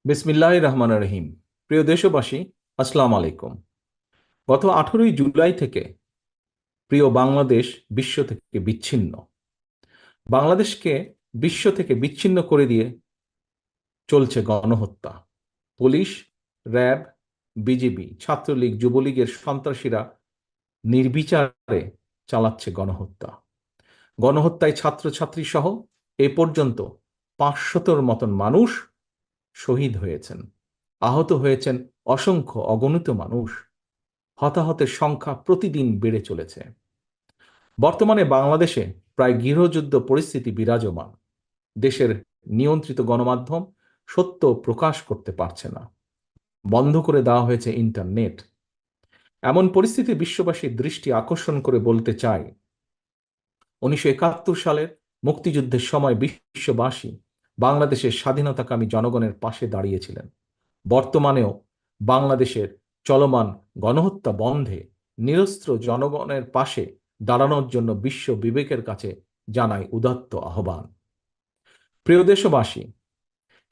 বিসমিল্লাহির রহমানির রহিম। প্রিয় দেশবাসী, আসসালামু আলাইকুম। গত 18ই জুলাই থেকে প্রিয় বাংলাদেশ বিশ্ব থেকে বিচ্ছিন্ন। বাংলাদেশকে বিশ্ব থেকে বিচ্ছিন্ন করে দিয়ে চলছে গণহত্যা। পুলিশ, র্যাব, বিজিবি, ছাত্রলীগ, যুবলীগের সন্ত্রাসীরা নির্বিচারে চালাচ্ছে গণহত্যা। গণহত্যায় ছাত্রছাত্রী সহ এ পর্যন্ত 500-র মতন মানুষ শহীদ হয়েছেন, আহত হয়েছেন অসংখ্য অগণিত মানুষ। হতাহতের সংখ্যা প্রতিদিন বেড়ে চলেছে। বর্তমানে বাংলাদেশে প্রায় গৃহযুদ্ধ পরিস্থিতি বিরাজমান। দেশের নিয়ন্ত্রিত গণমাধ্যম সত্য প্রকাশ করতে পারছে না, বন্ধ করে দেওয়া হয়েছে ইন্টারনেট। এমন পরিস্থিতি বিশ্ববাসীর দৃষ্টি আকর্ষণ করে বলতে চাই, 1971 সালের মুক্তিযুদ্ধের সময় বিশ্ববাসী বাংলাদেশের স্বাধীনতাকামী জনগণের পাশে দাঁড়িয়েছিলেন। বর্তমানেও বাংলাদেশের চলমান গণহত্যা বন্ধে নিরস্ত্র জনগণের পাশে দাঁড়ানোর জন্য বিশ্ব বিবেকের কাছে জানাই উদাত্ত আহ্বান। প্রিয় দেশবাসী,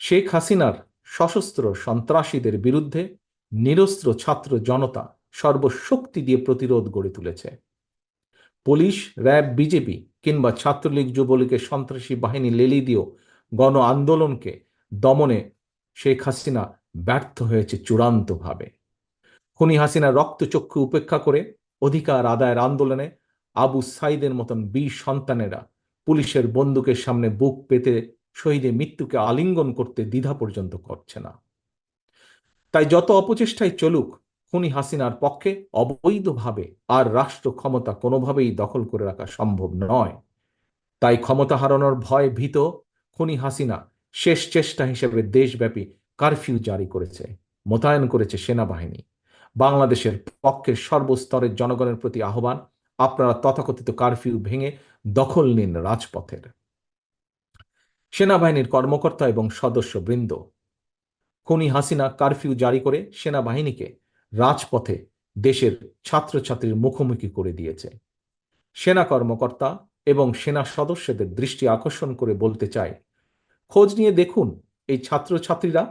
শেখ হাসিনার সশস্ত্র সন্ত্রাসীদের বিরুদ্ধে নিরস্ত্র ছাত্র জনতা সর্বশক্তি দিয়ে প্রতিরোধ গড়ে তুলেছে। পুলিশ, র্যাব, বিজেপি কিংবা ছাত্রলীগ, যুবলীগের সন্ত্রাসী বাহিনী লেলি দিয়েও গণ আন্দোলনকে দমনে শেখ হাসিনা ব্যর্থ হয়েছে চূড়ান্তভাবে। খুনি হাসিনার রক্তচক্ষু উপেক্ষা করে অধিকার আদায়ের আন্দোলনে আবু সাইদের মতন বীর সন্তানেরা পুলিশের বন্দুকের সামনে বুক পেতে শহীদের মৃত্যুকে আলিঙ্গন করতে দ্বিধা পর্যন্ত করছে না। তাই যত অপচেষ্টাই চলুক, খুনি হাসিনার পক্ষে অবৈধভাবে আর রাষ্ট্র ক্ষমতা কোনোভাবেই দখল করে রাখা সম্ভব নয়। তাই ক্ষমতা হারানোর ভয় ভীত খুনি হাসিনা শেষ চেষ্টা হিসেবে দেশব্যাপী কারফিউ জারি করেছে, মোতায়েন করেছে সেনাবাহিনী। বাংলাদেশের পক্ষের সর্বস্তরের জনগণের প্রতি আহ্বান, আপনারা তথাকথিত কারফিউ ভেঙে দখল নিন রাজপথের। সেনাবাহিনীর কর্মকর্তা এবং সদস্যবৃন্দ, খুনি হাসিনা কারফিউ জারি করে সেনাবাহিনীকে রাজপথে দেশের ছাত্রছাত্রীর মুখোমুখি করে দিয়েছে। সেনা কর্মকর্তা এবং সেনা সদস্যদের দৃষ্টি আকর্ষণ করে বলতে চাই, খোঁজ নিয়ে দেখুন এই ছাত্রছাত্রীরা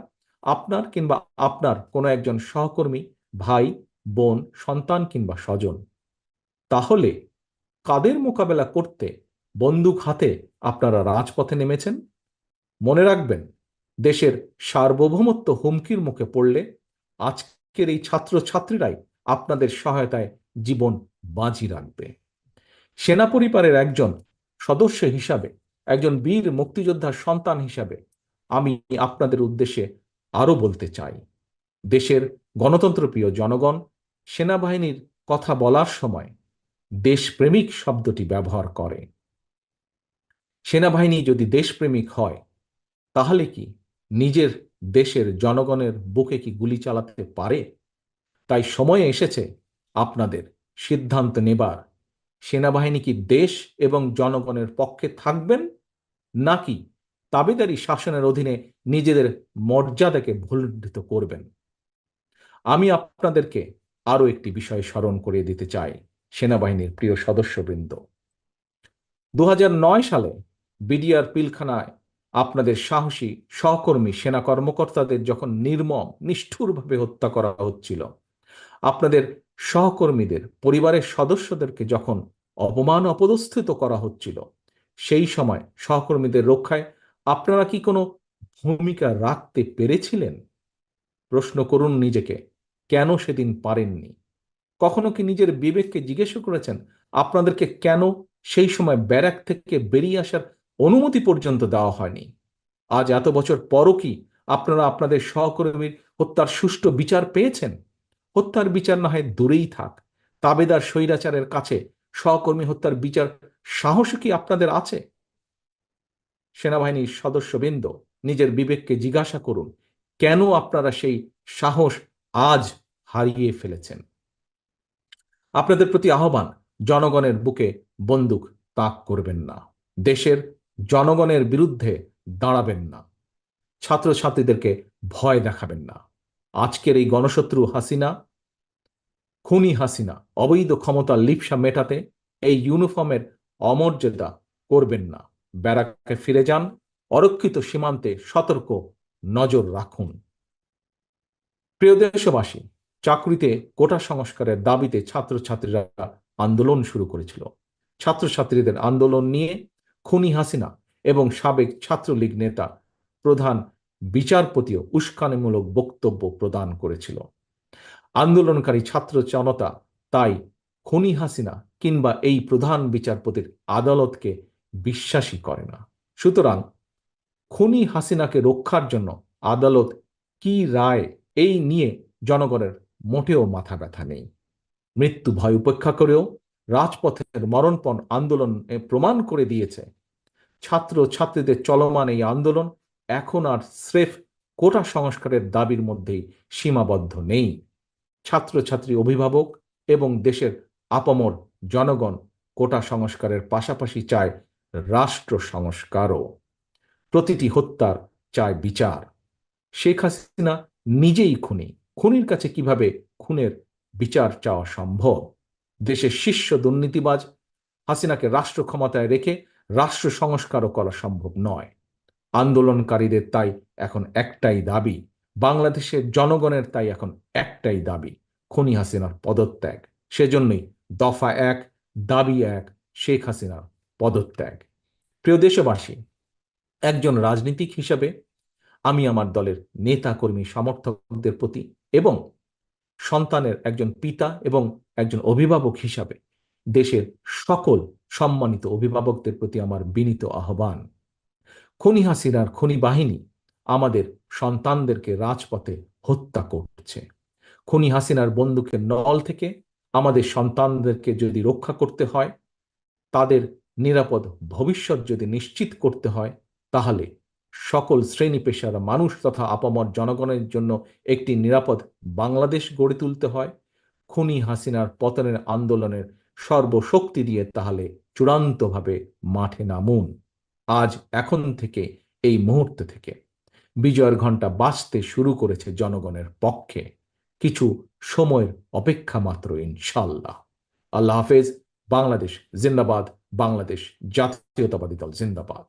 আপনার কিংবা আপনার কোনো একজন সহকর্মী, ভাই, বোন, সন্তান কিংবা স্বজন। তাহলে কাদের মোকাবেলা করতে বন্দুক হাতে আপনারা রাজপথে নেমেছেন? মনে রাখবেন, দেশের সার্বভৌমত্ব হুমকির মুখে পড়লে আজকের এই ছাত্রছাত্রীরাই আপনাদের সহায়তায় জীবন বাজি রাখবে। সেনা পরিবারের একজন সদস্য হিসাবে, একজন বীর মুক্তিযোদ্ধার সন্তান হিসাবে আমি আপনাদের উদ্দেশ্যে আরো বলতে চাই, দেশের গণতন্ত্রপ্রিয় জনগণ সেনাবাহিনীর কথা বলার সময় দেশপ্রেমিক শব্দটি ব্যবহার করে। সেনাবাহিনী যদি দেশপ্রেমিক হয়, তাহলে কি নিজের দেশের জনগণের বুকে কি গুলি চালাতে পারে? তাই সময় এসেছে আপনাদের সিদ্ধান্ত নেবার, সেনাবাহিনী কি দেশ এবং জনগণের পক্ষে থাকবেন, নাকি তাবেদারি শাসনের অধীনে নিজেদের মর্যাদাকে ভুলুণ্ঠিত করবেন? আমি আপনাদেরকে আরো একটি বিষয় স্মরণ করিয়ে দিতে চাই, সেনাবাহিনীর প্রিয় সদস্যবৃন্দ। 2009 সালে বিডিআর পিলখানায় আপনাদের সাহসী সহকর্মী সেনা কর্মকর্তাদের যখন নির্মম নিষ্ঠুরভাবে হত্যা করা হচ্ছিল, আপনাদের সহকর্মীদের পরিবারের সদস্যদেরকে যখন অপমান অপদস্থিত করা হচ্ছিল, সেই সময় সহকর্মীদের রক্ষায় আপনারা কি কোনো ভূমিকা রাখতে পেরেছিলেন? প্রশ্ন করুন নিজেকে, কেন সেদিন পারেননি? কখনো কি নিজের বিবেককে জিজ্ঞেস করেছেন আপনাদেরকে কেন সেই সময় ব্যারাক থেকে বেরিয়ে আসার অনুমতি পর্যন্ত দেওয়া হয়নি? আজ এত বছর পরও কি আপনারা আপনাদের সহকর্মীর হত্যার সুষ্ঠু বিচার পেয়েছেন? হত্যার বিচার না হয় দূরেই থাক, তাবেদার স্বৈরাচারের কাছে সহকর্মী হত্যার বিচার সাহস কি আপনাদের আছে? সেনাবাহিনীর সদস্যবৃন্দ, নিজের বিবেককে জিজ্ঞাসা করুন, কেন আপনারা সেই সাহস আজ হারিয়ে ফেলেছেন? আপনাদের প্রতি আহ্বান, জনগণের বুকে বন্দুক তাক করবেন না, দেশের জনগণের বিরুদ্ধে দাঁড়াবেন না, ছাত্রছাত্রীদেরকে ভয় দেখাবেন না। আজকের এই গণশত্রু হাসিনা, খুনি হাসিনা অবৈধ ক্ষমতার লিপ্সা মেটাতে এই ইউনিফর্মের অমর্যাদা করবেন না। ব্যারাকে ফিরে যান, অরক্ষিত সীমান্তে সতর্ক নজর রাখুন। প্রিয় দেশবাসী, চাকরিতে কোটা সংস্কারের দাবিতে ছাত্রছাত্রীরা আন্দোলন শুরু করেছিল। ছাত্রছাত্রীদের আন্দোলন নিয়ে খুনি হাসিনা এবং সাবেক ছাত্রলীগ নেতা প্রধান বিচারপতিও উস্কানিমূলক বক্তব্য প্রদান করেছিল। আন্দোলনকারী ছাত্র জনতা তাই খুনি হাসিনা কিংবা এই প্রধান বিচারপতির আদালতকে বিশ্বাসই করে না। সুতরাং খুনি হাসিনাকে রক্ষার জন্য আদালত কি রায়, এই নিয়ে জনগণের মোটেও মাথা ব্যথা নেই। মৃত্যু ভয় উপেক্ষা করেও রাজপথের মরণপণ আন্দোলন প্রমাণ করে দিয়েছে ছাত্র ছাত্রীদের চলমান এই আন্দোলন এখন আর স্রেফ কোটা সংস্কারের দাবির মধ্যেই সীমাবদ্ধ নেই। ছাত্রছাত্রী, অভিভাবক এবং দেশের আপামর জনগণ কোটা সংস্কারের পাশাপাশি চায় রাষ্ট্র সংস্কারও। প্রতিটি হত্যার চায় বিচার। শেখ হাসিনা নিজেই খুনি, খুনির কাছে কিভাবে খুনের বিচার চাওয়া সম্ভব? দেশের শীর্ষ দুর্নীতিবাজ হাসিনাকে রাষ্ট্র ক্ষমতায় রেখে রাষ্ট্র সংস্কারও করা সম্ভব নয়। আন্দোলনকারীদের তাই এখন একটাই দাবি, বাংলাদেশের জনগণের তাই এখন একটাই দাবি, খুনি হাসিনার পদত্যাগ। সেজন্যই দফা এক, দাবি এক, শেখ হাসিনার পদত্যাগ। প্রিয় দেশবাসী, একজন রাজনীতিক হিসেবে আমি আমার দলের নেতা কর্মী সমর্থকদের প্রতি এবং সন্তানের একজন পিতা এবং একজন অভিভাবক হিসাবে দেশের সকল সম্মানিত অভিভাবকদের প্রতি আমার বিনীত আহ্বান, খুনি হাসিনার খুনি বাহিনী আমাদের সন্তানদেরকে রাজপথে হত্যা করছে। খুনি হাসিনার বন্দুকের নল থেকে আমাদের সন্তানদেরকে যদি রক্ষা করতে হয়, তাদের নিরাপদ ভবিষ্যৎ যদি নিশ্চিত করতে হয়, তাহলে সকল শ্রেণী পেশার মানুষ তথা আপামর জনগণের জন্য একটি নিরাপদ বাংলাদেশ গড়ে তুলতে হয়। খুনি হাসিনার পতনের আন্দোলনের সর্বশক্তি দিয়ে তাহলে চূড়ান্তভাবে মাঠে নামুন। আজ, এখন থেকে, এই মুহূর্ত থেকে বিজয়ের ঘণ্টা বাজতে শুরু করেছে জনগণের পক্ষে। কিছু সময়ের অপেক্ষা মাত্র, ইনশাল্লাহ। আল্লাহ হাফেজ। বাংলাদেশ জিন্দাবাদ। বাংলাদেশ জাতীয়তাবাদী দল জিন্দাবাদ।